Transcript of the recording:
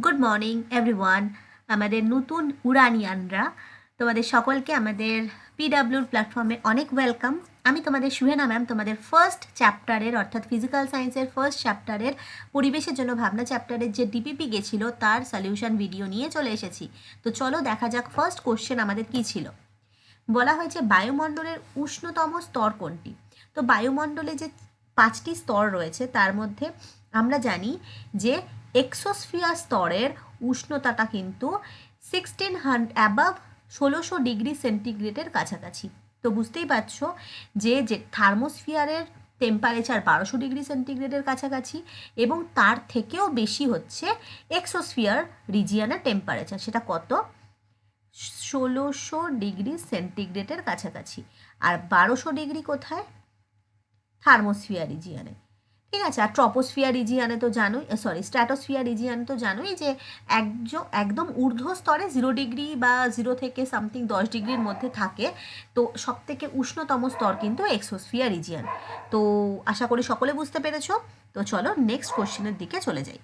Good morning everyone. আমাদের নতুন উড়ানিয়ানরা তোমাদের সকলকে আমাদের পিডাব্লিউর প্ল্যাটফর্মে অনেক ওয়েলকাম। আমি তোমাদের সুহেনা ম্যাম, তোমাদের ফার্স্ট চ্যাপ্টারের অর্থাৎ ফিজিক্যাল সায়েন্সের ফার্স্ট চ্যাপ্টারের পরিবেশের জন্য ভাবনা চ্যাপ্টারের যে ডিপিপি গেছিলো তার সলিউশন ভিডিও নিয়ে চলে এসেছি। তো চলো দেখা যাক ফার্স্ট কোশ্চেন আমাদের কী ছিল। বলা হয়েছে বায়ুমণ্ডলের উষ্ণতম স্তর কোনটি। তো বায়ুমণ্ডলে যে 5টি স্তর রয়েছে তার মধ্যে আমরা জানি যে এক্সোস্ফিয়ার স্তরের উষ্ণতাটা কিন্তু 1600 ডিগ্রি সেন্টিগ্রেডের কাছাকাছি। তো বুঝতেই পারছো যে থার্মোস্ফিয়ারের টেম্পারেচার 1200 ডিগ্রি সেন্টিগ্রেডের কাছাকাছি এবং তার থেকেও বেশি হচ্ছে এক্সোস্ফিয়ার রিজিয়নের টেম্পারেচার। সেটা কত? 1600 ডিগ্রি সেন্টিগ্রেডের কাছাকাছি। আর 1200 ডিগ্রি কোথায়? থার্মোস্ফিয়ার রিজিয়নে। ঠিক আছে। আর ট্রপোস্ফিয়ার রিজিয়নে তো জানোই, স্ট্র্যাটোস্ফিয়ার রিজিয়নে তো জানোই যে একদম ঊর্ধ্ব স্তরে 0 ডিগ্রি বা 0 থেকে সামথিং 10 ডিগ্রির মধ্যে থাকে। তো সব থেকে উষ্ণতম স্তর কিন্তু এক্সোস্ফিয়ার রিজিয়ন। তো আশা করি সকলে বুঝতে পেরেছো। তো চলো নেক্সট কোশ্চেনের দিকে চলে যাই।